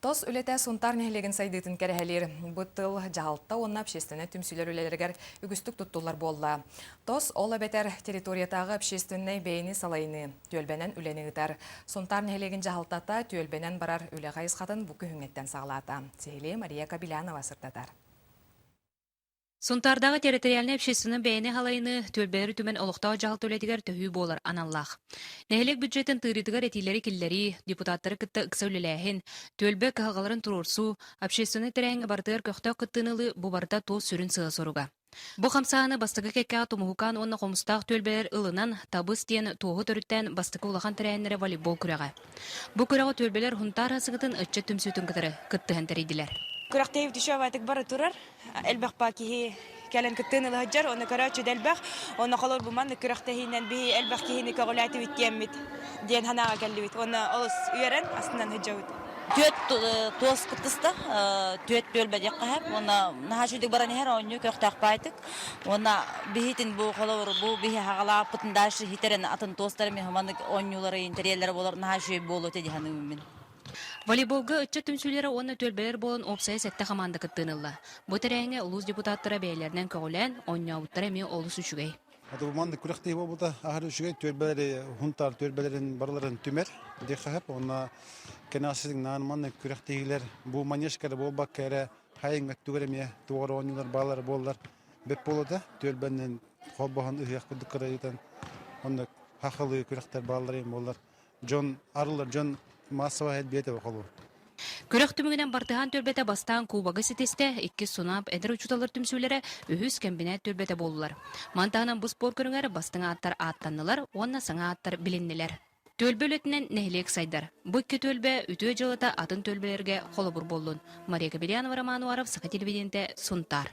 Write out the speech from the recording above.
Тос үлете сунтар нехлеген сайдытын кәрәхәлер. Бұттыл жағалтта онна общественне түмсүлер үлелергер үгістік тұттулар болла. Тос ола бетер территориятағы общественне бейіні салайыны. Түйелбенен үлені ғытар. Сунтар нехлеген жағалтата түйелбенен барар үле қайысқатын бүкі хүңеттен сағылата. Сейле Мария Кабилянова сыртатар. Сунтардағы территориальный общественный бәйіне халайыны төлбәлері түмен олықтау жағыл төлетігер төхі болар аналлах. Нәхелек бюджетін тырытығар етилері келлері, депутаттары кітті ұқса үлеләхін, төлбә кағаларын тұрурсу, общественный тәрәңі бардығар көқтау кіттінілі бұбарда тоз сүрін сыға соруға. Бұ қамсағаны бастығы кәкка тұмығуқан онна қомыстақ төлбәлер ылынан табыс тен тоғы төріттен бастығы улахан тәрәңінері волейбол күрәға. Бұ күрәға төлбәлер хунтар асығытын үтчі түмсүтін кітірі кіттіғын тәрейділер. Күрәктәйіп түшәвәтік бары тұрар, әлбәқ бақиhi кәлін күттіні лағыджар, оны көрәтші дәлбәқ, оны қалыр бұман күрәктәйінен бі әлбәқ кейіні кағылайты үттиеммет, дейін ханаға кәлі бит, оны олыс үйерен астынан хүджауыд. Төт тоз кыттыста, төт бөлбәдек қағап, оны нағашудық баран әр ойны көқтәқ байтық, оны бігетін бұл қолауыр, бұл бігі хағалап бұтындашы хитерін атын тостары мен хымандық ойнулары интерьерлері болар, нағашуй болу теді ханымымен. Волейболга үтчі түмсүлері оны төлбәлер болын опсай сәтті қаманды кыттынылла. Бұ тәрәңі ұлыс депутаттары бәйлерінен көғілән, оңя ұттары мен олыс үшігей. Атыбыманды күрәқтей болуда ахыр үшігей төлбәлері, хунтар төлбәлерін барларын түмер, дейқағып, оны кенасыздың наныманды күрәқтейлер, бұл манешкары бол бақ кәрі, хайын әттігіреме, туғар ойнылар, балар болар, бәп болуда, төлбәнен қолбаған ұйық күдік қырайытан, оны хақылы күрәқтер баларым болар, жон арылар, жон массова әдбиеті оқылу. Күрәк түмігінен бартыған төлбәті бастаған кубағы сетесте, 2 сунап әдір ұчуталар түмсүлері үхіз кәмбінәт төлбәті болулар. Мантағынан бұл спор көріңер бастыңа аттар аттанылар, онна саңа аттар біліннелер. Төлбе өлетінен нәхілек сайдар. Бұкке төлбе үтіе жылыта атын төлбелерге қолы бұр болуын. Мария Кабилянова, Роман Уаров, Сақа телевиденте, Сунтар.